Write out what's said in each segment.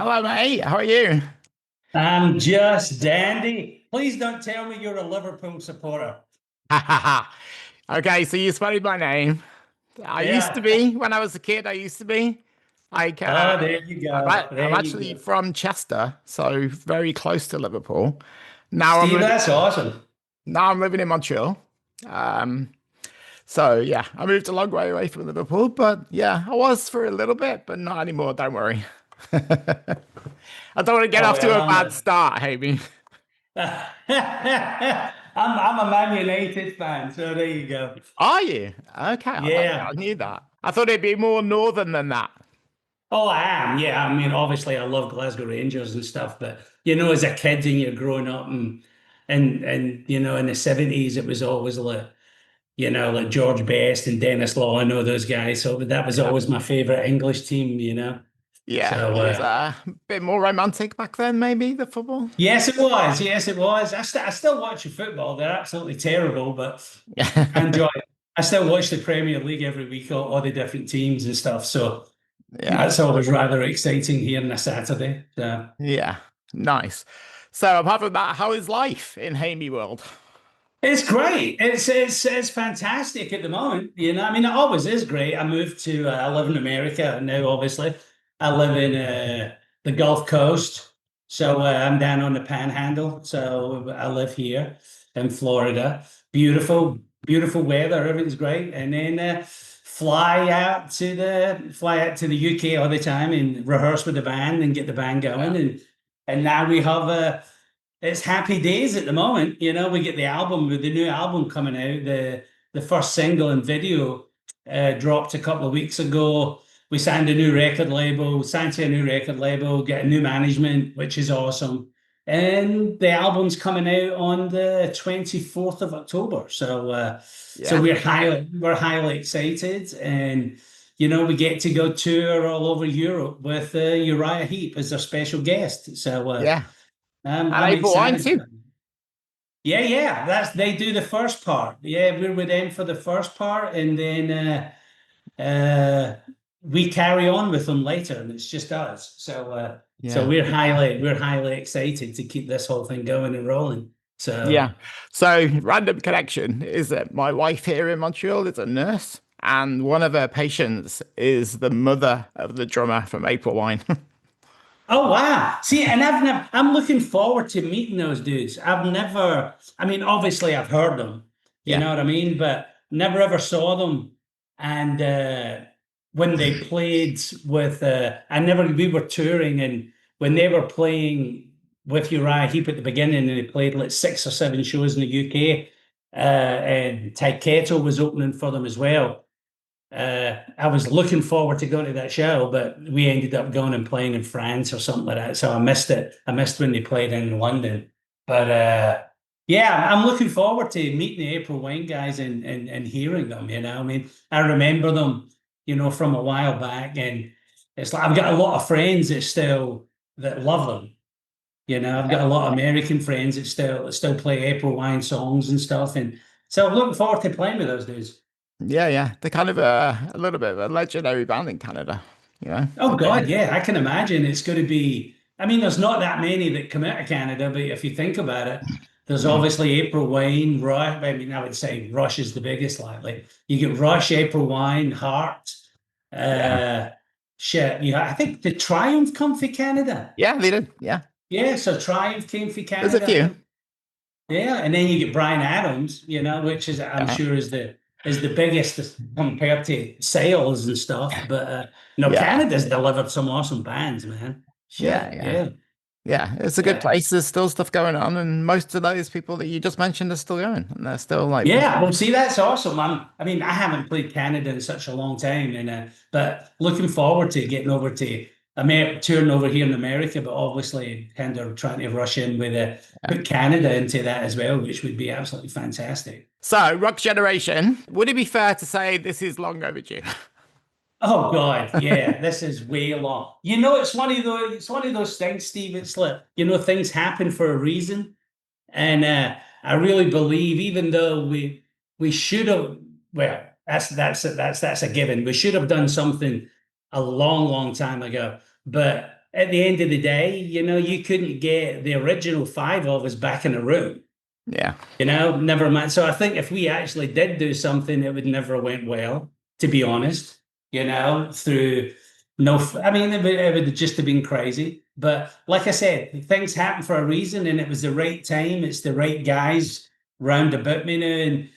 Hello, mate. How are you? I'm just dandy. Please don't tell me you're a Liverpool supporter. Okay, so you spelled my name. I used to Yeah. be when I was a kid. I used to be like Oh, there you go. I'm There you actually go. from Chester, so very close to Liverpool. Now I'm Steve, living that's awesome. now I'm living in Montreal. Um, so yeah, I moved a long way away from Liverpool, but yeah, I was for a little bit, but not anymore. Don't worry. I don't want to get Oh, off to well, a bad start, Hamie. I'm a Man United fan, so there you go. Are you? Okay, I don't think I Yeah. knew that. I thought it'd be more northern than that. Oh, I am. Yeah. I mean, obviously, I love Glasgow Rangers and stuff, but as a kid and you're growing up and in the 70s, it was always like George Best and Dennis Law and all those guys. So that was Yeah. always my favorite English team. Yeah, So it was a bit more romantic back then, maybe the football. yes, it was. Yes, it was. I still watch the football. They're absolutely terrible, but I Yeah. enjoy it. I still watch the Premier League every week, all the different teams and stuff. So Yeah. that's always rather exciting here on a Saturday. So. Yeah. Nice. So apart from that, how is life in Hamey world? It's great. It's fantastic at the moment. I mean, it always is great. I moved to I live in America now. Obviously, I live in the Gulf Coast, so I'm down on the Panhandle. So I live here in Florida. Beautiful, beautiful weather. Everything's great, and then fly out to the UK all the time and rehearse with the band and get the band going. Yeah. And now we have a it's happy days at the moment. We get the album with the new album coming out. The first single and video dropped a couple of weeks ago. We signed signed to a new record label, get a new management, which is awesome. And the album's coming out on the 24th of October. So Yeah. we're highly excited. And we get to go tour all over Europe with Uriah Heep as our special guest. So Yeah. And I'm April wine excited. too. Yeah, yeah. They do the first part. Yeah, we're with them for the first part, and then we carry on with them later, and it's just us. So Yeah. we're highly excited to keep this whole thing going and rolling. So Yeah. So random connection is that my wife here in Montreal is a nurse, and one of her patients is the mother of the drummer from April Wine. oh wow. See, and I'm looking forward to meeting those dudes. I mean, obviously I've heard them, you Yeah. know what I mean, but never ever saw them. And when they played we were touring, and when they were playing with Uriah Heep at the beginning, and they played like 6 or 7 shows in the UK, and Ty Kettle was opening for them as well. I was looking forward to going to that show, but we ended up going and playing in France or something like that. So I missed it. I missed when they played in London. But yeah, I'm looking forward to meeting the April Wine guys and hearing them. I mean, I remember them, from a while back, and it's like I've got a lot of friends that love them. I've got a lot of American friends that still play April Wine songs and stuff, and so I'm looking forward to playing with those dudes. Yeah, yeah. They're kind of a little bit of a legendary band in Canada, you know. Oh They, God, yeah, I can imagine it's going to be. I mean, there's not that many that come out of Canada, but if you think about it, there's mm, obviously April Wine, Rush. I mean, I would say Rush is the biggest. Like you get Rush, April Wine, Heart, yeah, uh, shit. I think the Triumph come for Canada. yeah, they did. Yeah, Yeah, so Triumph came for there's a Canada, I few. think. Yeah, and then you get Brian Adams, which is I'm Yeah, sure is the biggest compared to sales and stuff. But no, yeah, Canada's delivered some awesome bands, man. yeah, Shit, yeah, yeah, yeah. It's a good yeah, place. There's still stuff going on, and most of those people that you just mentioned are still going, and they're still like yeah. Well, performing. see, that's awesome. I mean, I haven't played Canada in such a long time, and but looking forward to getting over to America, touring over here in America. But obviously, kind of trying to rush in with Yeah. put Canada into that as well, which would be absolutely fantastic. So, rock generation. Would it be fair to say this is long overdue? Oh God, yeah, this is way long. It's one of those things, Steve. It's like, things happen for a reason. And I really believe, even though we should have, well, that's a given. We should have done something a long, long time ago. But at the end of the day, you know, you couldn't get the original five of us back in a room. Yeah. You know, never mind. So I think if we actually did do something, it would never went well, to be honest, you know, through no, I mean, it would just have been crazy. But like I said, things happen for a reason, and it was the right time. It's the right guys round about me now,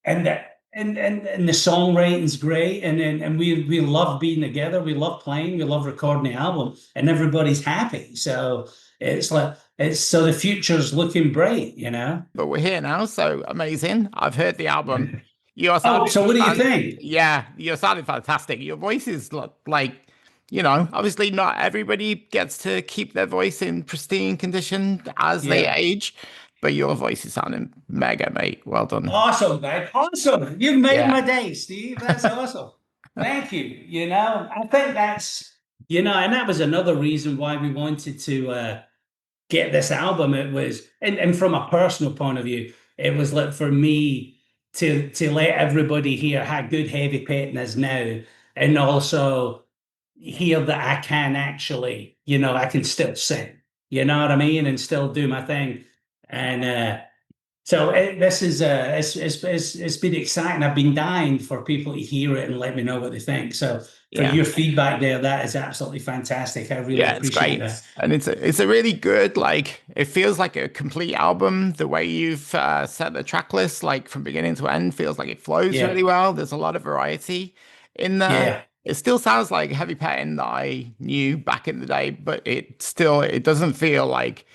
and the songwriting's great, and we love being together. We love playing. We love recording the album, and everybody's happy. So it's like so the future's looking bright, you know. But we're here now, so amazing. I've heard the album. You're Oh, sounding, so what do you think? yeah, you're sounding fantastic. Your voice is like, obviously not everybody gets to keep their voice in pristine condition as they Yeah. age, but your voice is sounding mega, mate. Well done. Awesome, man. Awesome. You made Yeah, my day, Steve. That's awesome. Thank you. You know, I think that's, you know, and that was another reason why we wanted to get this album. It was, and from a personal point of view, it was like for me to let everybody hear how good Heavy Pettin is now, and also hear that I can actually, you know, I can still sing, you know what I mean, and still do my thing. And so this is it's been exciting. I've been dying for people to hear it and let me know what they think. So for yeah. your feedback there, that is absolutely fantastic. I really Yeah, it's appreciate great. that. And it's a really good, like, it feels like a complete album. The way you've set the track list, like from beginning to end, feels like it flows Yeah, really well. There's a lot of variety in there. yeah. It still sounds like Heavy Pettin that I knew back in the day, but it doesn't feel like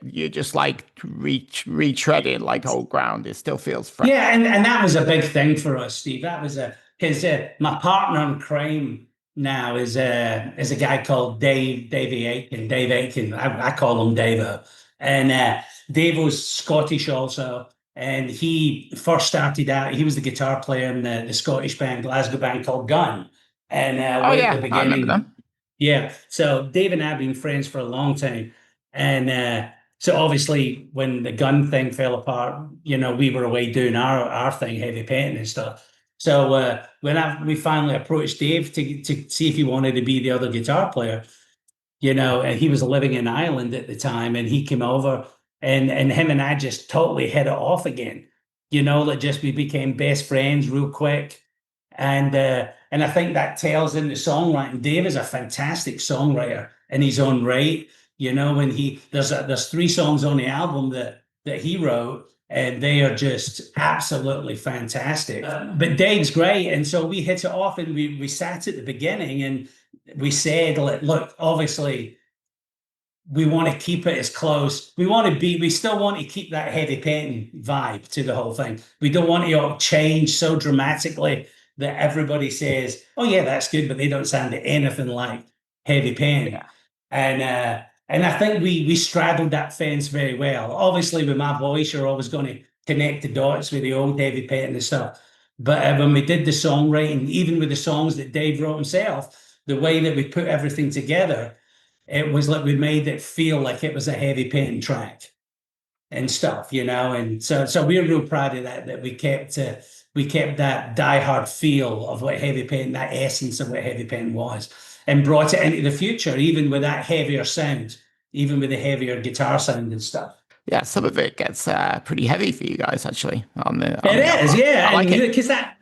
you're just like retreading like old ground. It still feels fresh. Yeah, and that was a big thing for us, Steve. That was a because my partner in crime now is a guy called Dave Aiken. I call him Davo, and Dave was Scottish also, and he first started out. He was the guitar player in the Scottish band, Glasgow band called Gun, and Oh at the yeah, I remember beginning, them. yeah. So Dave and I have been friends for a long time, and so obviously, when the gun thing fell apart, you know, we were away doing our thing, Heavy Pettin and stuff. So we finally approached Dave to see if he wanted to be the other guitar player, you know, and he was living in Ireland at the time, and he came over, and him and I just totally hit it off again, you know, that just we became best friends real quick, and I think that tells in the songwriting. Dave is a fantastic songwriter in his own right, you know, and there's three songs on the album that he wrote. And they are just absolutely fantastic. But Dave's great. And so we hit it off, and we sat at the beginning, and we said, look, obviously, we want to keep it as close. We still want to keep that Heavy Pettin vibe to the whole thing. We don't want to change so dramatically that everybody says, oh, yeah, that's good, but they don't sound anything like Heavy Pettin. Yeah, And I think we straddled that fence very well. Obviously, with my voice, you're always going to connect the dots with the old Heavy Pettin and stuff. But when we did the songwriting, even with the songs that Dave wrote himself, the way that we put everything together, it was like we made it feel like it was a Heavy Pettin track and stuff, you know. And so we're real proud of that we kept that diehard feel of what Heavy Pettin, that essence of what Heavy Pettin was, and brought it into the future, even with that heavier sound, even with the heavier guitar sound and stuff. yeah. Some of it gets pretty heavy for you guys actually It on the is, album. yeah, I and like it. because that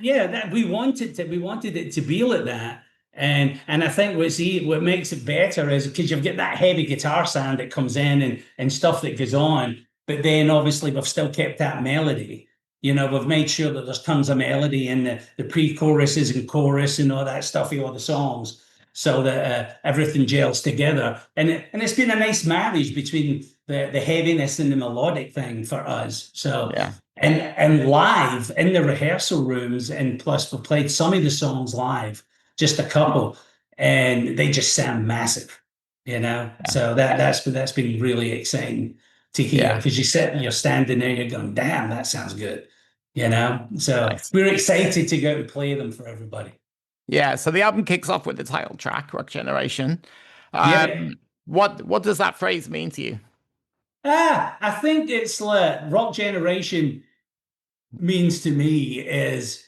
we wanted it to be like that, and I think what makes it better is because you've got that heavy guitar sound that comes in and stuff that goes on, but then obviously we've still kept that melody. You know, we've made sure that there's tons of melody in the pre-choruses and chorus and all that stuff in all the songs, so that everything gels together, and it's been a nice marriage between the heaviness and the melodic thing for us. So Yeah. and live in the rehearsal rooms, and plus we played some of the songs live, just a couple, and they just sound massive, you know. So that's been really exciting to hear, Yeah. because you're standing there, you're going, damn, that sounds good, you know. So Nice. we're excited to go and play them for everybody. Yeah, so the album kicks off with the title track, Rock Generation. Yeah. What does that phrase mean to you? I think it's like rock generation means to me is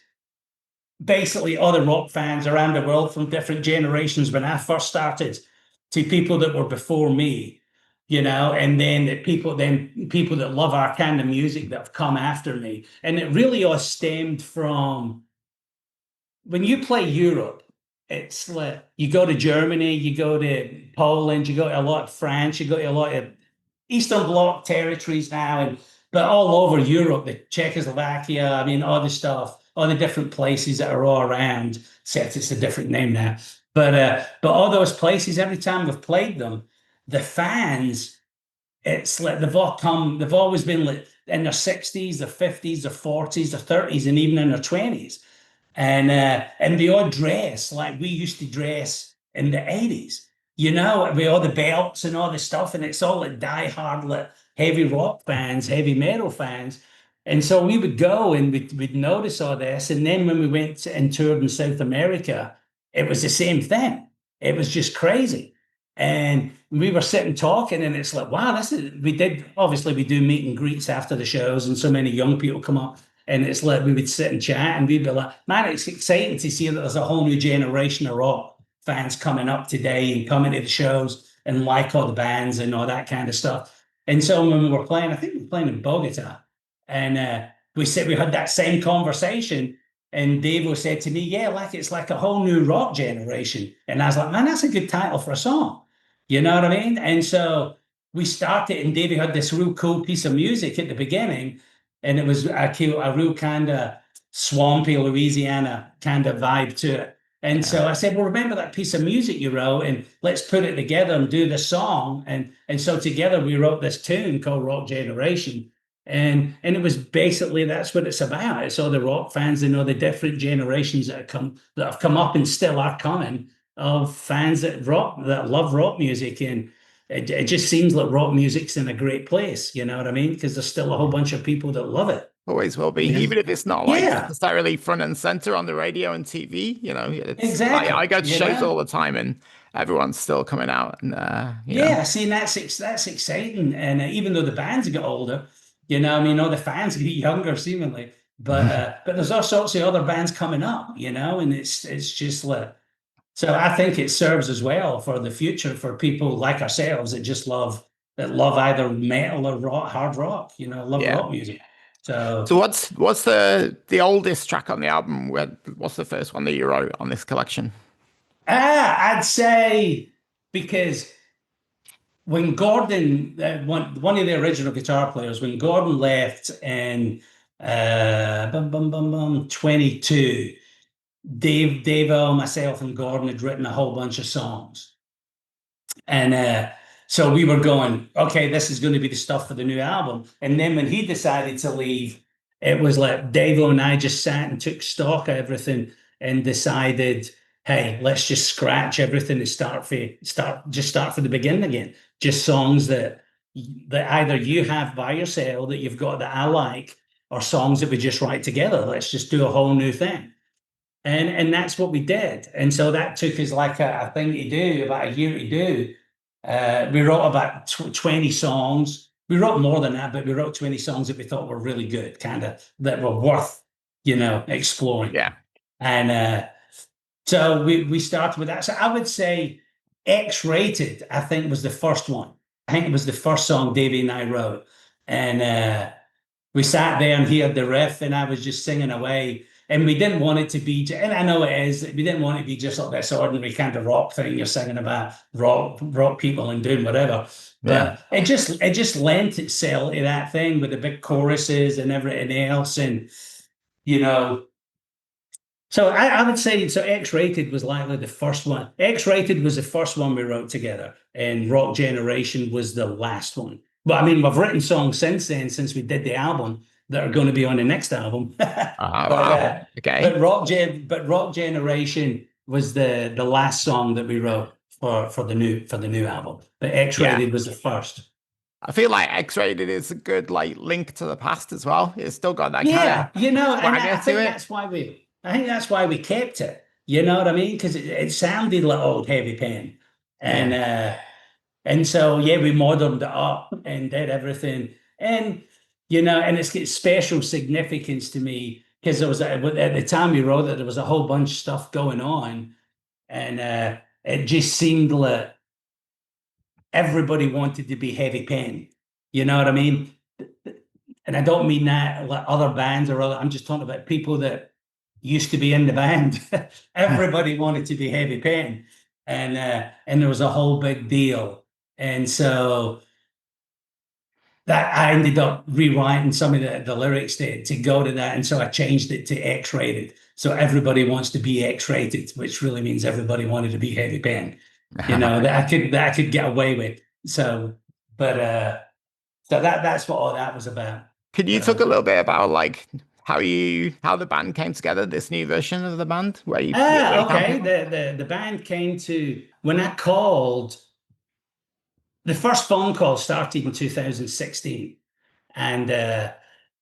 basically other rock fans around the world from different generations. When I first started, to people that were before me, and then people that love our kind of music that have come after me. And it really all stemmed from when you play Europe, it's like you go to Germany, you go to Poland, you go to a lot of France, you go to a lot of Eastern Bloc territories now, but all over Europe, the Czechoslovakia, I mean, all the stuff, all the different places that are all around, except it's a different name now. But all those places, every time we've played them, the fans, it's like they've always been like in their 60s, their 50s, their 40s, their 30s, and even in their 20s. And they all dress like we used to dress in the 80s, with all the belts and all the stuff, and it's all like diehard like heavy rock fans, heavy metal fans. And so we would go and we'd notice all this. And then when we went and toured in South America, it was the same thing. It was just crazy. And we were sitting talking, and it's like, wow, we do meet and greets after the shows, and so many young people come up. And it's like we would sit and chat, and we'd be like, man, it's exciting to see that there's a whole new generation of rock fans coming up today and coming to the shows and like all the bands and all that kind of stuff. And so when we were playing, I think we were playing in Bogota, and we had that same conversation. And Dave said to me, yeah, like it's like a whole new rock generation. And I was like, man, that's a good title for a song. You know what I mean? And so we started, and Davey had this real cool piece of music at the beginning. And it was a real kind of swampy Louisiana kind of vibe to it. And so I said, well, remember that piece of music you wrote, and let's put it together and do the song. And so together we wrote this tune called Rock Generation. And it was basically, that's what it's about. It's all the rock fans, the different generations that have come up and still are coming, of fans that love rock music. And it just seems like rock music's in a great place, you know what I mean? Because there's still a whole bunch of people that love it. Always will be, even if it's not like necessarily front and center on the radio and TV. It's exactly. I go to shows all the time, and everyone's still coming out. And see, that's exciting. And even though the bands get older, all the fans get younger seemingly, but there's all sorts of other bands coming up, and it's just like. So I think it serves as well for the future for people like ourselves that love either metal or hard rock, love rock music. So what's the oldest track on the album? What's the first one that you wrote on this collection? I'd say, because when Gordon, one of the original guitar players, when Gordon left in 22. Dave, myself, and Gordon had written a whole bunch of songs. And so we were going, okay, this is going to be the stuff for the new album. And then when he decided to leave, it was like Dave and I just sat and took stock of everything and decided, hey, let's just scratch everything and start for the beginning again. Just songs that either you have by yourself that you've got that I like, or songs that we just write together. Let's just do a whole new thing. And that's what we did. And so that took us like a thing to do, about a year to do. We wrote about 20 songs. We wrote more than that, but we wrote 20 songs that we thought were really good, kind of, that were worth, exploring. Yeah. And so we started with that. So I would say X-Rated, I think, was the first one. I think it was the first song Davey and I wrote. And we sat there and he had the riff, and I was just singing away. And we didn't want it to be, and I know it is, we didn't want it to be just like this ordinary kind of rock thing you're singing about rock people and doing whatever. But it just lent itself to that thing with the big choruses and everything else. And, so I would say, so X-Rated was likely the first one. X-Rated was the first one we wrote together, and Rock Generation was the last one. But I mean, we've written songs since then, since we did the album, that are going to be on the next album. Wow. Okay. But Rock Generation was the last song that we wrote for the new album. But X-Rated was the first. I feel like X-Rated is a good link to the past as well. It's still got that and I think that's why we kept it. You know what I mean? Because it sounded like old Heavy Pettin. And so we moderned it up and did everything. And and it's got special significance to me, because there was at the time we wrote it, there was a whole bunch of stuff going on, and it just seemed like everybody wanted to be Heavy Pettin. You know what I mean? And I don't mean that like other bands or other, I'm just talking about people that used to be in the band. Everybody wanted to be Heavy Pettin. And there was a whole big deal. And so that I ended up rewriting some of the lyrics to go to that. And so I changed it to X-rated. So everybody wants to be X-rated, which really means everybody wanted to be Heavy Pettin. You know, that I could get away with. So, but so that's what all that was about. Could you talk a little bit about like how the band came together, this new version of the band where you Okay. The band came to when I called. The first phone call started in 2016, and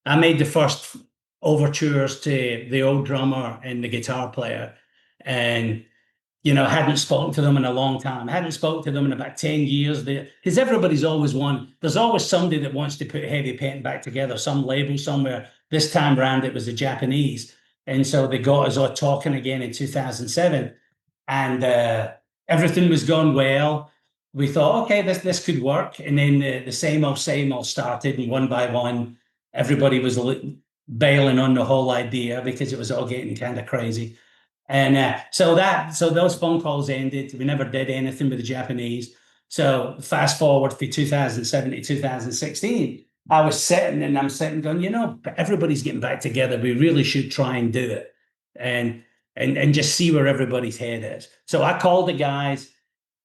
I made the first overtures to the old drummer and the guitar player, and hadn't spoken to them in a long time. I hadn't spoken to them in about 10 years. Because everybody's always there's always somebody that wants to put Heavy Pettin back together, some label somewhere. This time around, it was the Japanese. And so they got us all talking again in 2007. And everything was going well. We thought, okay, this could work. And then the same old started. And one by one, everybody was bailing on the whole idea because it was all getting kind of crazy. And so those phone calls ended. We never did anything with the Japanese. So fast forward to 2007 to 2016, I'm sitting going, everybody's getting back together. We really should try and do it and just see where everybody's head is. So I called the guys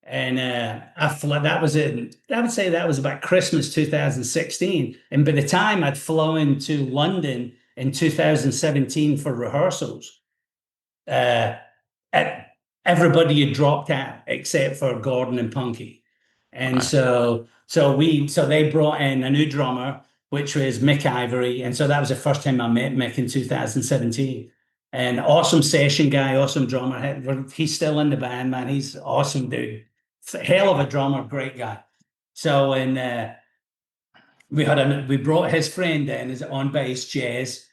and that was it. I would say that was about Christmas 2016. And by the time I'd flown to London in 2017 for rehearsals, everybody had dropped out except for Gordon and Punky. And so they brought in a new drummer, which was Mick Ivory. And so that was the first time I met Mick in 2017. And awesome session guy, awesome drummer. He's still in the band, man. He's awesome dude. Hell of a drummer, great guy. So we brought his friend in as on bass, Jez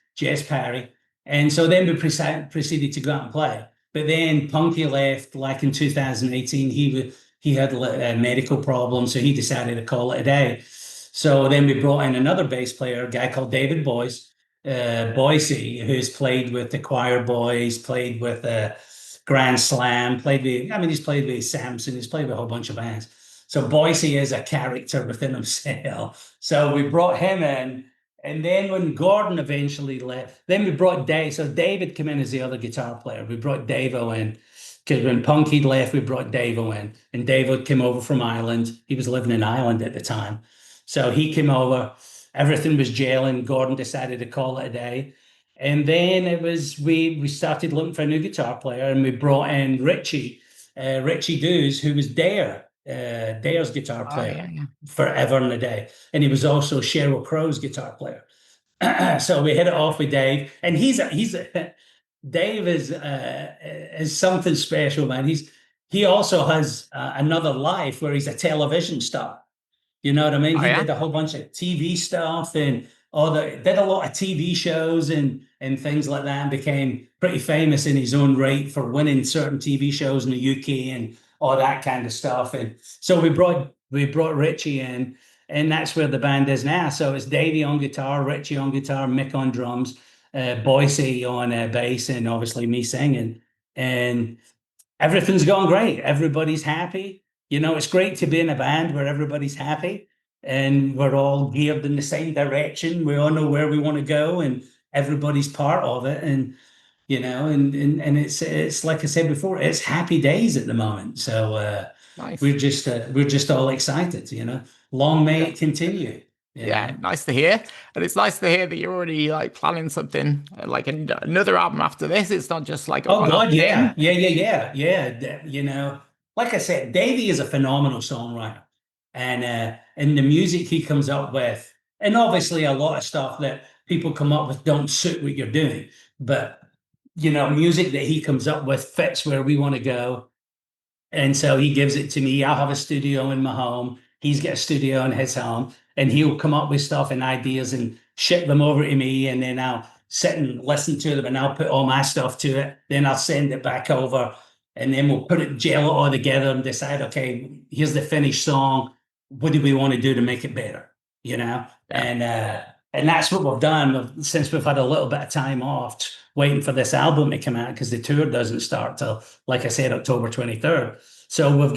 Parry. And so then we proceeded to go out and play. But then Punky left like in 2018. He had medical problems, so he decided to call it a day. So then we brought in another bass player, a guy called David Boyce, who's played with the Choir Boys, played with Grand Slam, he's played with Samson, he's played with a whole bunch of bands. So Boise is a character within himself. So we brought him in. And then when Gordon eventually left, then we brought Dave. So David came in as the other guitar player. We brought Davo in because when Punky left, we brought Davo in. And Davo came over from Ireland. He was living in Ireland at the time. So he came over. Everything was gelling. Gordon decided to call it a day. And then we started looking for a new guitar player, and we brought in Richie Dews, who was Dare's guitar player forever and a day. And he was also Sheryl Crow's guitar player. So we hit it off with Dave, and Dave is something special, man. He also has another life where he's a television star. You know what I mean? He did a whole bunch of TV stuff and did a lot of TV shows and things like that, and became pretty famous in his own right for winning certain TV shows in the UK and all that kind of stuff. And so we brought Richie in, and that's where the band is now. So it's Davey on guitar, Richie on guitar, Mick on drums, Boise on bass, and obviously me singing. And everything's going great. Everybody's happy. It's great to be in a band where everybody's happy and we're all geared in the same direction. We all know where we want to go, and everybody's part of it. And and it's like I said before, it's happy days at the moment. So nice. We're just all excited. Long may it continue. Yeah, nice to hear. And it's nice to hear that you're already like planning something like another album after this. It's not just like yeah. Like I said, Davey is a phenomenal songwriter, and the music he comes up with, and obviously a lot of stuff that people come up with don't suit what you're doing, but music that he comes up with fits where we want to go. And so he gives it to me. I'll have a studio in my home. He's got a studio in his home, and he'll come up with stuff and ideas and ship them over to me. And then I'll sit and listen to them, and I'll put all my stuff to it. Then I'll send it back over, and then we'll gel it all together and decide, okay, here's the finished song. what do we want to do to make it better, you know? Yeah. And that's what we've done since we've had a little bit of time off, waiting for this album to come out because the tour doesn't start till, like I said, October 23rd. So I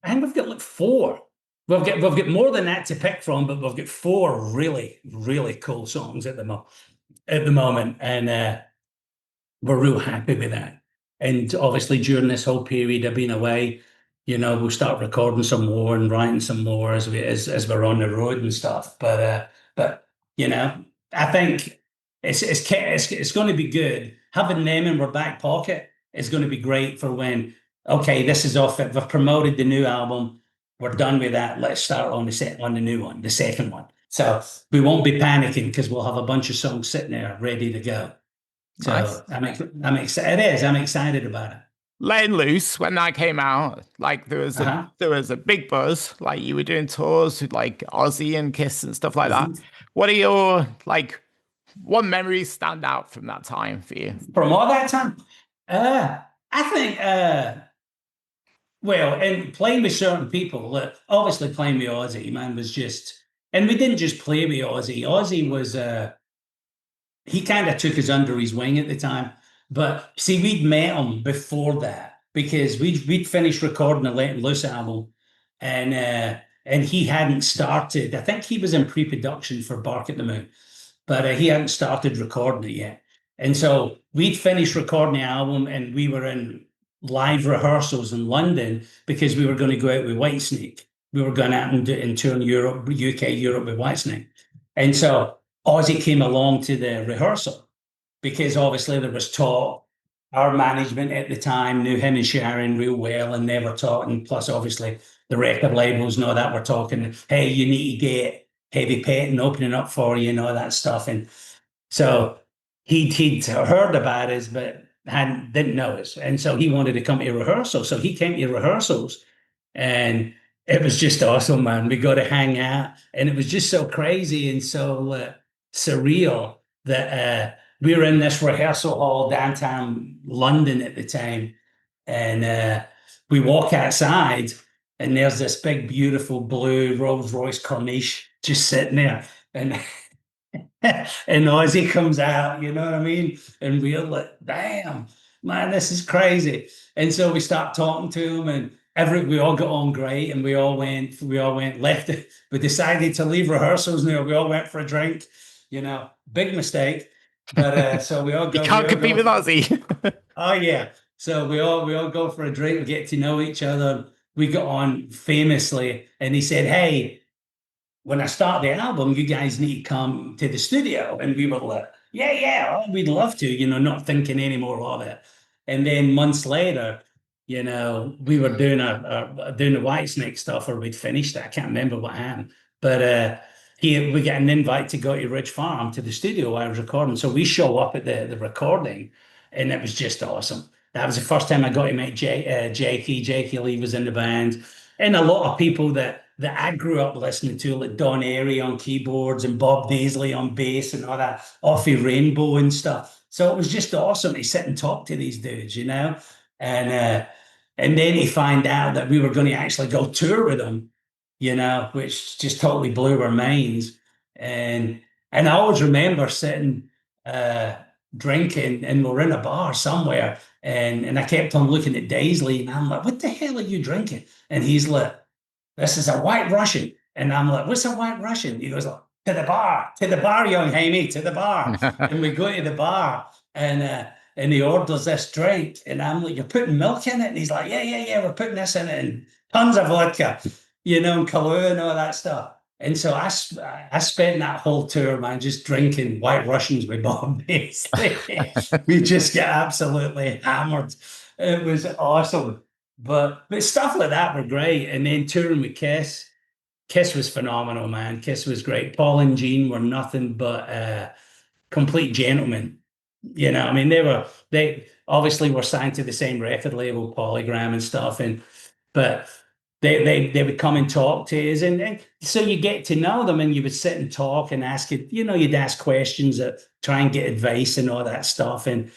think we've got like four. We've got more than that to pick from, but we've got four really, really cool songs at the moment, and we're real happy with that. And obviously, during this whole period of being away, we'll start recording some more and writing some more as we're on the road and stuff. But I think it's going to be good. Having them in our back pocket is going to be great for when, okay, this is off. We've promoted the new album. We're done with that. Let's start on the new one, the second one. So we won't be panicking because we'll have a bunch of songs sitting there ready to go. Nice. So I'm excited. It is. I'm excited about it. Laying Loose, when that came out, like Uh-huh. there was a big buzz. Like you were doing tours with like Ozzy and Kiss and stuff like that. Mhm. What are your like what memories stand out from that time for you? From all that time, I think, well, and playing with certain people, obviously playing with Ozzy, man, was just, and we didn't just play with Ozzy. Ozzy was, he kind of took us under his wing at the time. But see, we'd met him before that because we'd finished recording the Let Loose album, and he hadn't started. I think he was in pre-production for Bark at the Moon, but he hadn't started recording it yet. And so we'd finished recording the album, and we were in live rehearsals in London because we were going to go out with Whitesnake. We were going out and tour in Europe, UK, Europe with Whitesnake. And so Ozzy came along to the rehearsal because obviously there was talk. Our management at the time knew him and Sharon real well, and they were talking. Plus, obviously, the record labels know that we're talking. Hey, you need to get Heavy Pettin opening up for you and all that stuff. And so he'd heard about us, but didn't know us. And so he wanted to come to rehearsal. So he came to rehearsals, and it was just awesome, man. We got to hang out, and it was just so crazy and so surreal that we were in this rehearsal hall downtown London at the time, and we walk outside, and there's this big, beautiful blue Rolls Royce Corniche just sitting there, and and Ozzy comes out, you know what I mean? And we're like, damn, man, this is crazy. And so we start talking to him, and we all got on great, and we all went left. We decided to leave rehearsals now. We all went for a drink, big mistake. But so You can't compete with Ozzy. oh yeah. So we all go for a drink, we get to know each other. We got on famously, and he said, hey, when I start the album, you guys need to come to the studio. And we were like, yeah, we'd love to, not thinking any more of it. And then months later, we were doing the Whitesnake stuff, or we'd finished it. I can't remember what happened. But we get an invite to go to Ridge Farm to the studio while I was recording. So we show up at the recording, and it was just awesome. That was the first time I got to meet Jakey. Jakey Lee was in the band, and a lot of people that I grew up listening to, like Don Airy on keyboards and Bob Daisley on bass and all that, Offie Rainbow and stuff. So it was just awesome to sit and talk to these dudes, and then to find out that we were going to actually go tour with them, which just totally blew our minds. And I always remember sitting drinking, and we're in a bar somewhere, and I kept on looking at Daisley, and I'm like, what the hell are you drinking? And he's like, this is a White Russian. And I'm like, what's a White Russian? He goes, to the bar, young Hamie, to the bar. And we go to the bar, and he orders this drink. And I'm like, you're putting milk in it? And he's like, yeah, we're putting this in it. And tons of vodka, and Kahlua and all that stuff. And so I spent that whole tour, man, just drinking White Russians with Bob Daisley. We just get absolutely hammered. It was awesome. But stuff like that were great. And then touring with Kiss. Kiss was phenomenal, man. Kiss was great. Paul and Gene were nothing but complete gentlemen. I mean, they obviously were signed to the same record label, Polygram and stuff. But they would come and talk to us, and so you get to know them, and you would sit and talk and ask it, you'd ask questions that try and get advice and all that stuff. And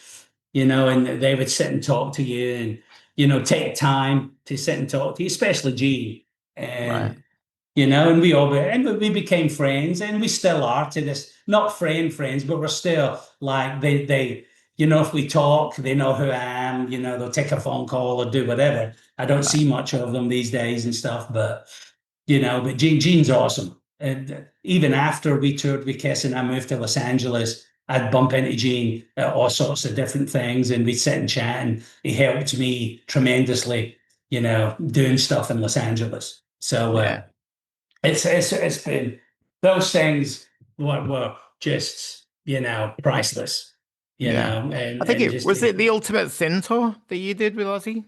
and they would sit and talk to you, and take time to sit and talk to you, especially Gene. Right. you know, and we became friends, and we still are to this, not friends, but we're still like you know, if we talk, they know who I am, you know, they'll take a phone call or do whatever. I don't see much of them these days and stuff, but you know, but Gene's awesome. And even after we toured with Kiss and I moved to Los Angeles, I'd bump into Gene at all sorts of different things, and we'd sit and chat, and he helped me tremendously, you know, doing stuff in Los Angeles. So Yeah. it's been, those things were just, you know, priceless, you Yeah. know, I think and it just was it the Ultimate Sin tour that you did with Ozzy?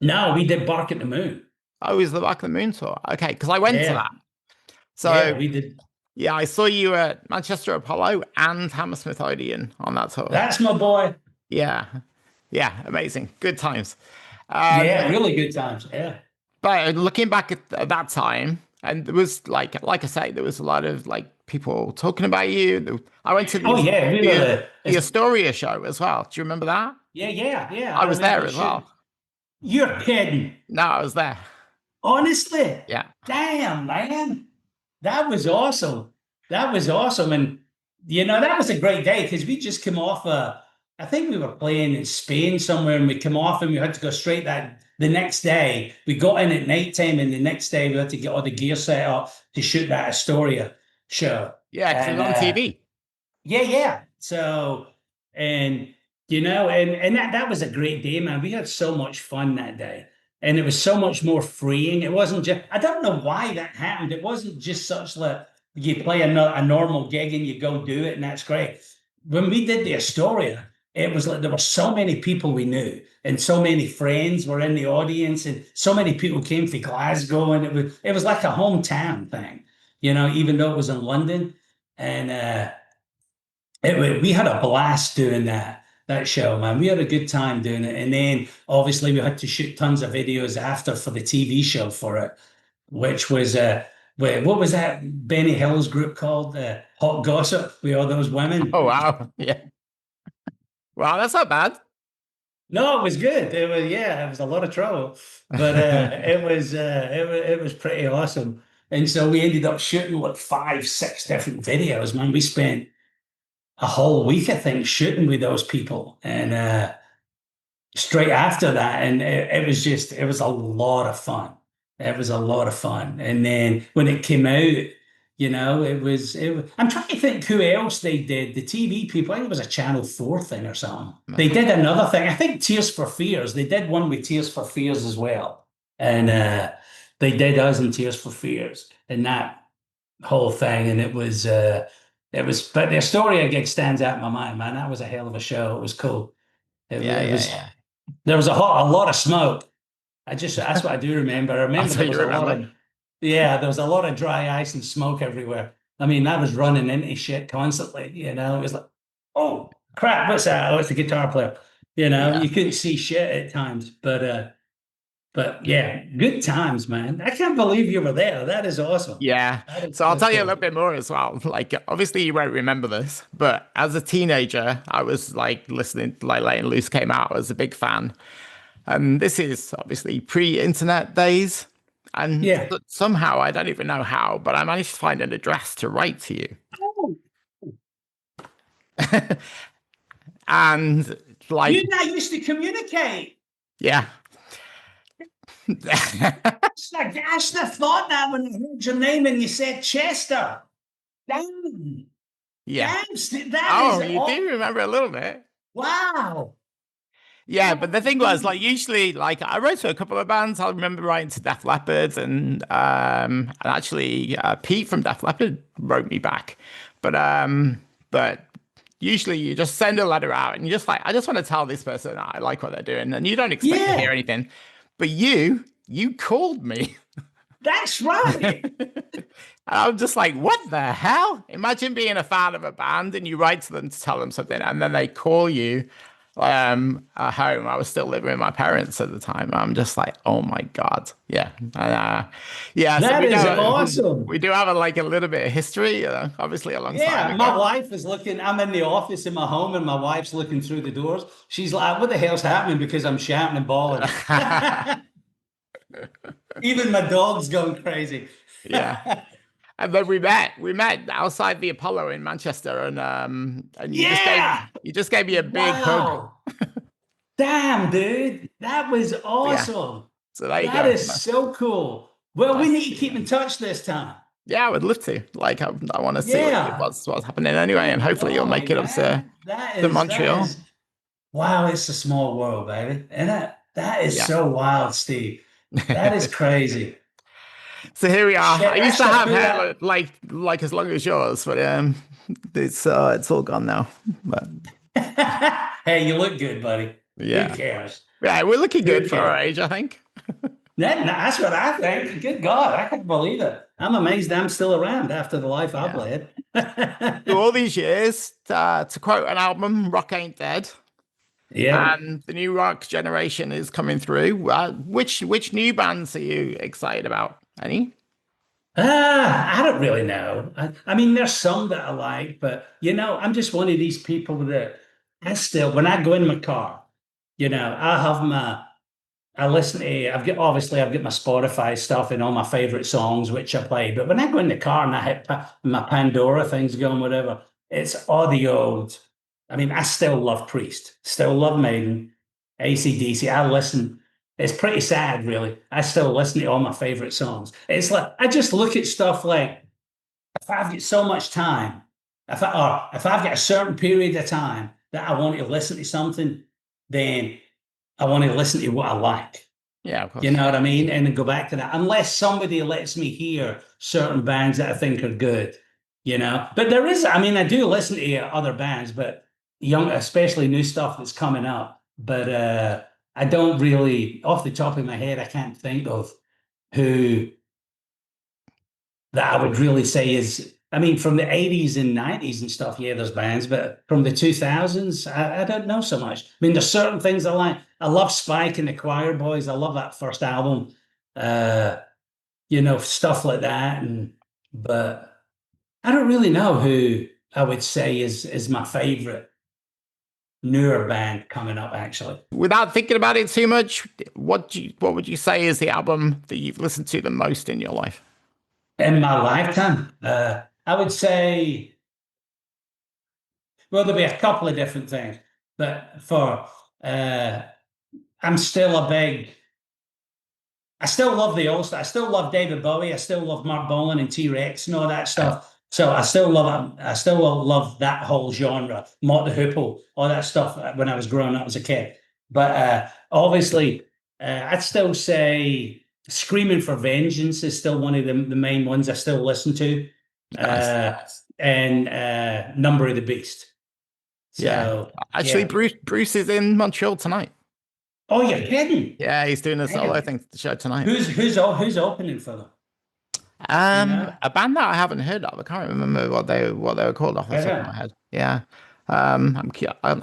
no, we did Bark at the Moon. Oh, it was the Back of the Moon tour. Okay, because I went to Yeah, that. yeah, So we did. yeah, I saw you at Manchester Apollo and Hammersmith Odeon on that tour. That's my boy. Yeah. Yeah, amazing. Good times. Yeah, really good times. Yeah. But looking back at that time, and there was like I say, there was a lot of like people talking about you. I went to Oh yeah, we were the Astoria show as well. Do you remember that? yeah. I I was remember there the as shoot. well. You're kidding. No, I was there. Honestly. Yeah. Damn, man. That was awesome. That was awesome. And you know, that was a great day because we just came off I think we were playing in Spain somewhere, and we came off and we had to go straight that the next day. We got in at nighttime, and the next day we had to get all the gear set up to shoot that Astoria show. Yeah, because it And was on TV. yeah. So, and you know, and that was a great day, man. We had so much fun that day. And it was so much more freeing. It wasn't just, I don't know why that happened. It wasn't just such like you play a normal gig and you go do it, and that's great. When we did the Astoria, it was like there were so many people we knew, and so many friends were in the audience, and so many people came from Glasgow, and it was like a hometown thing, you know, even though it was in London. And we had a blast doing that show, man. We had a good time doing it, and then obviously we had to shoot tons of videos after for the TV show for it, which was what was that Benny Hill's group called? Hot Gossip with all those women. Oh wow. Yeah. Wow, that's not bad. No, it was good. It was a lot of trouble, but it was pretty awesome. And so we ended up shooting like 5, 6 different videos, man. We spent a whole week, I think, shooting with those people. And straight after that, and it was a lot of fun. It was a lot of fun. And then when it came out, you know, I'm trying to think who else they did. The TV people, I think it was a Channel 4 thing or something. They did another thing. I think Tears for Fears. They did one with Tears for Fears as well. And they did us in Tears for Fears and that whole thing. And but the Astoria gig stands out in my mind, man. That was a hell of a show. It was cool. It was, Yeah. there was a lot of smoke. That's what I do remember. I remember That's there what was you a lot remember. of, yeah, there was a lot of dry ice and smoke everywhere. I mean, I was running into shit constantly, you know, it was like, oh crap, what's that? Oh, it's the guitar player. You know, Yeah. you couldn't see shit at times, but yeah, good times, man. I can't believe you were there. That is awesome. Yeah. So I'll That's tell you a cool. little bit more as well. Like, obviously, you won't remember this, but as a teenager, I was like listening, like Lane Loose came out. I was a big fan. And this is obviously pre-internet days. And Yeah. somehow, I don't even know how, but I managed to find an address to write to you. Oh, And you like, and I used to communicate. yeah. It's like, I should have thought that when I heard your name and you said Chester. Damn. Yeah. Damn, that is Oh, you do remember a little bit. wow. Yeah, but the thing was, like, usually, like, I wrote to a couple of bands. I remember writing to Def Leppard, and actually, Pete from Def Leppard wrote me back. But usually, you just send a letter out, and you just like, I just want to tell this person I like what they're doing, and you don't expect to hear Yeah, anything. But you called me. that's right. And I'm just like, what the hell? Imagine being a fan of a band and you write to them to tell them something, and then they call you at home. I was still living with my parents at the time. I'm just like, oh my God. Yeah. And, yeah. So That is awesome. we do have like a little bit of history, obviously a long time Yeah, my ago. wife is looking. I'm in the office in my home, and my wife's looking through the doors. She's like, "What the hell's happening?" Because I'm shouting and bawling. Even my dog's going crazy. Yeah. And then we met outside the Apollo in Manchester, and Yeah. you just gave me a big hug. Wow. Damn, dude. That was Yeah. awesome. So there you That go. is so cool. Well, we Nice. need to keep in touch this time. Yeah, I would love to. Like, I want to see Yeah. what's happening anyway, and Holy hopefully you'll make moly, it up man. to That Montreal. is wow, it's a small world, baby. And that is Yeah. so wild, Steve. That is crazy. So here we are. I Shit, I used to should have have put hair that. like as long as yours, but it's all gone now. But Hey, you look good, buddy. Who yeah, cares? yeah, we're looking Who good for our cares? age, I think. That's what I think. Good God, I can't believe it. I'm amazed I'm still around after the life I've Yeah. led. Through all these years, to quote an album, "Rock ain't dead," Yeah. and the new rock generation is coming through. Which new bands are you excited about? Any? I don't really know. I mean, there's some that I like, but I'm just one of these people that I still, when I go in my car, I have I listen to, I've got my Spotify stuff and all my favorite songs, which I play. But when I go in the car and I hit my Pandora things going, whatever, it's all the old. I mean, I still love Priest, still love Maiden, AC/DC. I listen. It's pretty sad, really. I still listen to all my favorite songs. It's like, I just look at stuff like, if I've got so much time, if I've got a certain period of time that I want to listen to something, then I want to listen to what I like. Yeah, of You course. know what I mean? And then go back to that. Unless somebody lets me hear certain bands that I think are good. But there is, I mean, I do listen to other bands, but especially new stuff that's coming up. But I don't really, off the top of my head, I can't think of who that I would really say is, I mean, from the 80s and 90s and stuff, yeah, there's bands, but from the 2000s, I don't know so much. I mean, there's certain things I like. I love Spike and the Choir Boys. I love that first album, uh, stuff like that. But I don't really know who I would say is my favorite newer band coming up, actually. Without thinking about it too much, what would you say is the album that you've listened to the most in your life? In my lifetime, I would say, well, there'll be a couple of different things, but uh, I'm still a big. I still love the old stuff. I still love David Bowie. I still love Mark Bolan and T Rex and all that Yeah. stuff. So I still love. I still love that whole genre, Mott the Hoople, all that stuff when I was growing up as a kid. But obviously, I'd still say "Screaming for Vengeance" is still one of the main ones I still listen to, Nice. uh, and "Number of the Beast." Yeah. So Actually, yeah. Bruce is in Montreal tonight. Oh, you're kidding? Yeah, he's doing a Hang solo on. thing for the show tonight. Who's opening for them? You know? A band that I haven't heard of. I can't remember what they were called off the top of my Yeah. head. Yeah. I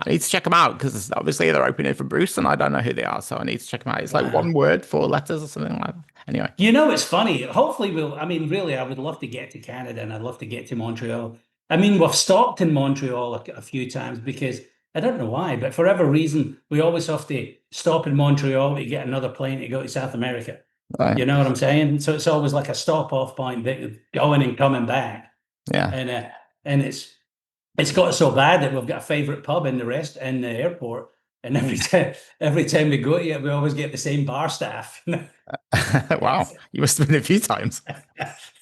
need to check them out because obviously they're opening for Bruce, and I don't know who they are, so I need to check them out. It's like one Wow. word, four letters, or something like that. Anyway, It's funny. Hopefully, I mean, really, I would love to get to Canada and I'd love to get to Montreal. I mean, we've stopped in Montreal a few times because I don't know why, but for whatever reason, we always have to stop in Montreal to get another plane to go to South America. right. You know what I'm saying? So it's always like a stop off point, going and coming back. Yeah. And it's got so bad that we've got a favorite pub in the airport. And every time we go to it, we always get the same bar staff. Wow, you must have been a few times.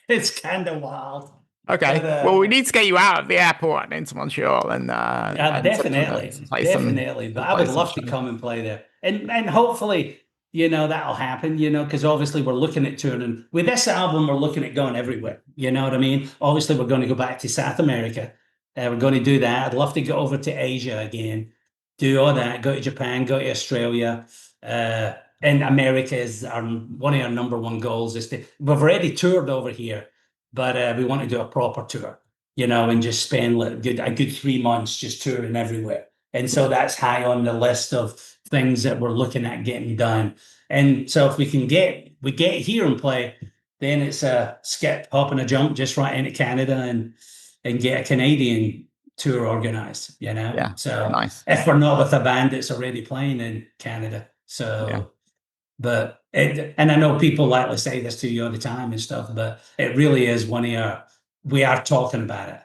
It's kind of wild. Okay, But well, we need to get you out of the airport and into Montreal and definitely, play definitely. But I play would some love to shows. come and play there. And hopefully, that'll happen, because obviously we're looking at touring. With this album, we're looking at going everywhere. You know what I mean? Obviously, we're going to go back to South America. We're going to do that. I'd love to go over to Asia again, do all that, go to Japan, go to Australia. And America is one of our number one goals. We've already toured over here, but we want to do a proper tour, and just spend a good 3 months just touring everywhere. And so that's high on the list of things that we're looking at getting done. And so if we get here and play, then it's a skip, hop, and a jump just right into Canada and get a Canadian tour organized. Yeah, So nice. if we're not with a band that's already playing in Canada, Yeah. so But and I know people like to say this to you all the time and stuff, but it really is one of our, we are talking about it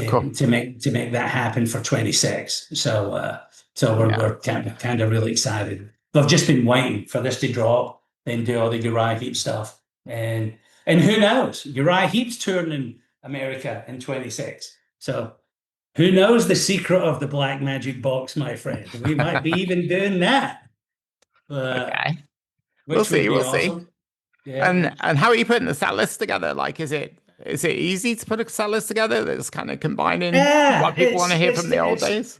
Cool. to make that happen for 26. So Yeah. we're kind of really excited. We've just been waiting for this to drop, then do all the Uriah Heep stuff. And who knows? Uriah Heep's touring in America in 26. So who knows the secret of the Black Magic Box, my friend? We might be even doing that. Okay. We'll Which would see. be We'll see. awesome. Yeah. And how are you putting the set list together? Like, is it easy to put a set list together that's kind of combining Yeah, what people want to hear from the old it's days?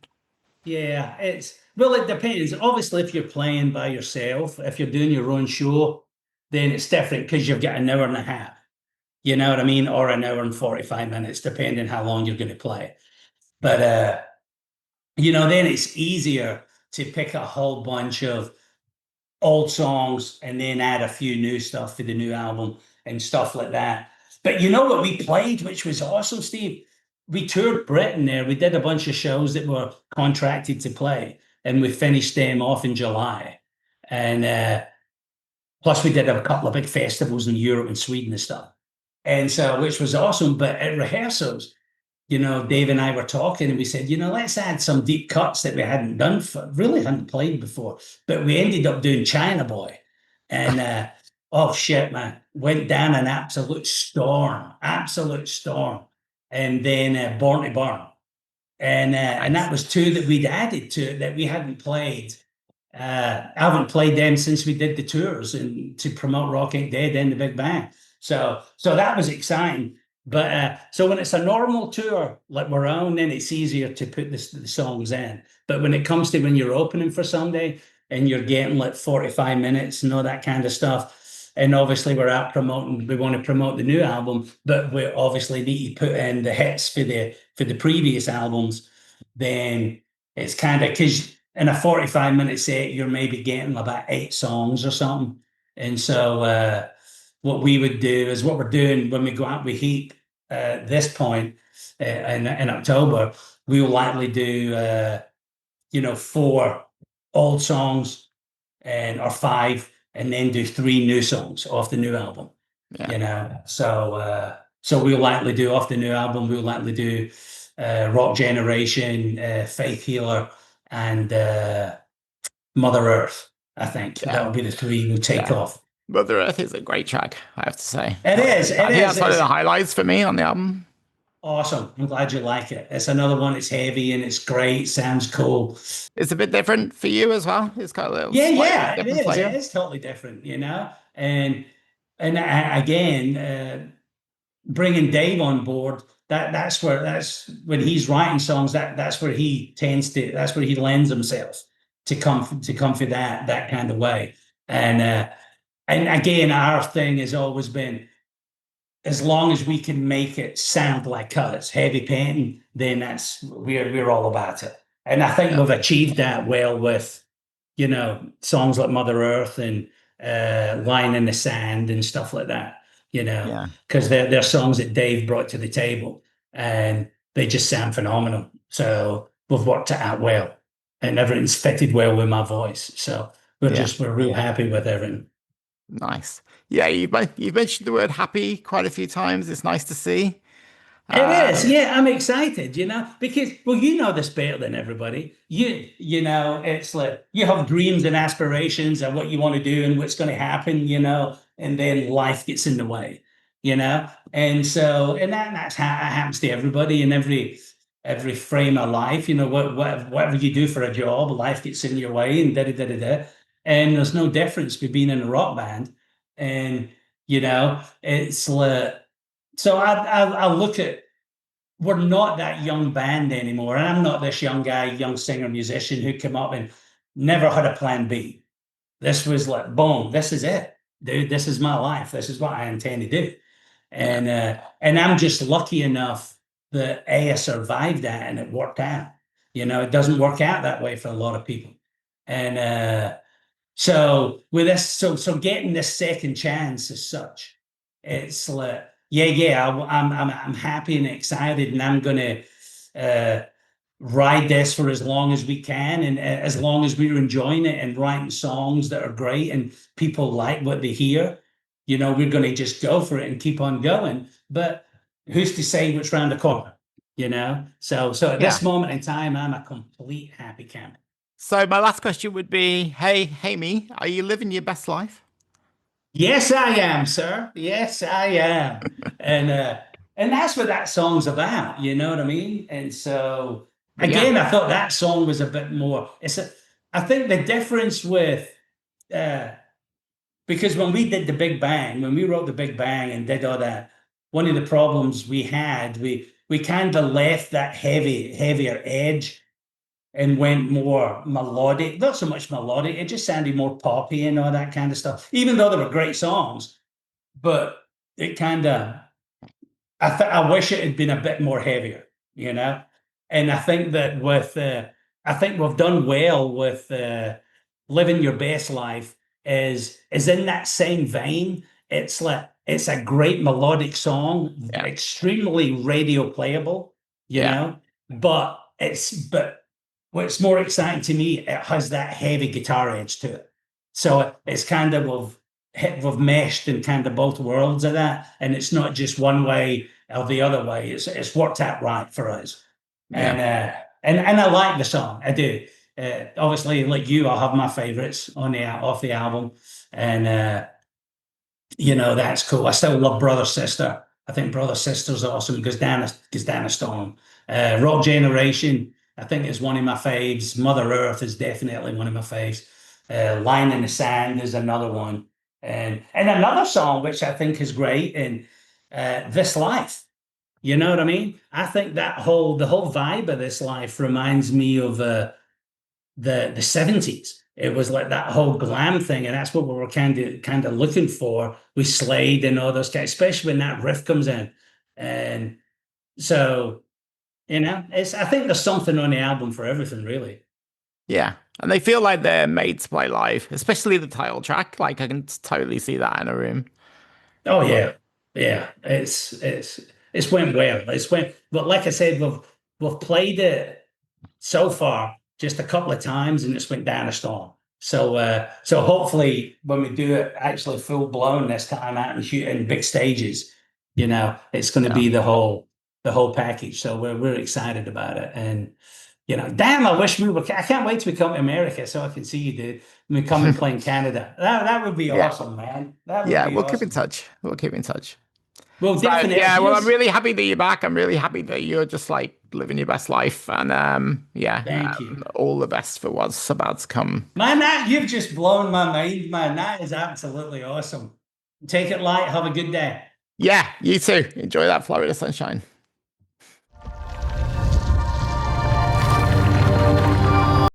yeah, it's well, it depends. Obviously, if you're playing by yourself, if you're doing your own show, then it's different because you've got an hour and a half. You know what I mean? Or an hour and 45 minutes, depending how long you're going to play. But then it's easier to pick a whole bunch of old songs and then add a few new stuff for the new album and stuff like that. But you know what we played, which was awesome, Steve? We toured Britain there. We did a bunch of shows that were contracted to play, and we finished them off in July. And plus, we did a couple of big festivals in Europe and Sweden and stuff. And so, which was awesome. But at rehearsals, Dave and I were talking and we said, let's add some deep cuts that we hadn't done really hadn't played before. But we ended up doing China Boy. And oh shit, man, went down an absolute storm. And then Born to Burn. And that was two that we'd added to it that we hadn't played. I haven't played them since we did the tours and to promote Rock Ain't Dead and the Big Bang. So that was exciting. But so when it's a normal tour like we're on, then it's easier to put the songs in. But when it comes to when you're opening for Sunday and you're getting like 45 minutes and all that kind of stuff, and obviously we're out promoting, we want to promote the new album, but we obviously need to put in the hits for the previous albums, then it's kind of, because in a 45-minute set, you're maybe getting about 8 songs or something. And so what we would do is what we're doing when we go out with Heep this point in October, we will likely do 4 old songs or 5, and then do 3 new songs off the new album. Yeah. So we'll likely do off the new album, we'll likely do Rock Generation, Faith Healer, and Mother Earth. I think that'll be the 3 we'll take off. Mother Earth is a great track, I have to say. It is. I think that's one of the highlights for me on the album. Awesome. I'm glad you like it. It's another one. It's heavy and it's great. Sounds cool. It's a bit different for you as well. It's got a little it is. flavor. It is totally different, And again, bringing Dave on board, that's when he's writing songs. That's where he that's where he lends himself to come for that kind of way. And again, our thing has always been, as long as we can make it sound like us, Heavy Pettin, then we're all about it. And I think we've achieved that well with, songs like Mother Earth and Line in the Sand and stuff like that, because they're songs that Dave brought to the table and they just sound phenomenal. So we've worked it out well and everything's fitted well with my voice. So we're real happy with everything. Nice. Yeah, you've mentioned the word happy quite a few times. It's nice to see. It is. Yeah, I'm excited, because, well, you know this better than everybody. It's like you have dreams and aspirations and what you want to do and what's going to happen, and then life gets in the way, and so, and that's how it happens to everybody in every frame of life, whatever you do for a job, life gets in your way and da-da-da-da-da. And there's no difference between being in a rock band and, it's like, so I look at, we're not that young band anymore. And I'm not this young guy, young singer, musician who came up and never had a plan B. This was like, boom, this is it, dude. This is my life. This is what I intend to do. And I'm just lucky enough that I survived that and it worked out. It doesn't work out that way for a lot of people. And so with this, so getting this second chance as such, it's like, I'm happy and excited, and I'm gonna ride this for as long as we can, and as long as we're enjoying it and writing songs that are great and people like what they hear, we're going to just go for it and keep on going. But who's to say what's around the corner? So at Yeah. this moment in time, I'm a complete happy camper. So my last question would be, hey, Hamie, are you living your best life? Yes, I am, sir. Yes, I am. And that's what that song's about, you know what I mean? And so Yeah. again, I thought that song was a bit more. I think the difference with uh because when we did the Big Bang, when we wrote the Big Bang and did all that, one of the problems we had, we kind of left that heavier edge and went more melodic, not so much melodic, it just sounded more poppy and all that kind of stuff, even though they were great songs. But it kind of, I wish it had been a bit more heavier, you know? And I think that I think we've done well with living your best life is in that same vein. It's like, it's a great melodic song, Yeah. extremely radio playable, Yeah. but what's more exciting to me, it has that heavy guitar edge to it. So it's kind of we've meshed in kind of both worlds of that, and it's not just one way or the other way. It's worked out right for us, Yeah. and I like the song. I do. Obviously, like you, I'll have my favorites on the off the album, and that's cool. I still love Brother Sister. I think Brother Sister's awesome. Goes down a storm. Rock Generation, I think is one of my faves. Mother Earth is definitely one of my faves. Line in the Sand is another one, and another song which I think is great. And This Life. You know what I mean? I think the whole vibe of This Life reminds me of the 70s. It was like that whole glam thing, and that's what we were kind of looking for with Slade and all those guys, especially when that riff comes in. And so, it's I think there's something on the album for everything, really. Yeah. And they feel like they're made to play live, especially the title track. Like I can totally see that in a room. Oh yeah, yeah. It's went well. But like I said, we've played it so far just a couple of times, and it's went down a storm. So hopefully when we do it actually full blown this time out and shoot in big stages, it's going to Yeah. be the whole package. So we're excited about it, and damn, I wish we were. I can't wait till we come to America so I can see you, dude. When we come and play in Canada, that would be Yeah. awesome, man. That would Yeah. be We'll keep in awesome. touch. We'll keep in touch. Well, So definitely. yeah, well, I'm Here's really happy that you're back. I'm really happy that you're just like living your best life, and Thank you. all the best for what's about to come. Man, you've just blown my mind, man. That is absolutely awesome. Take it light. Have a good day. Yeah, you too. Enjoy that Florida sunshine.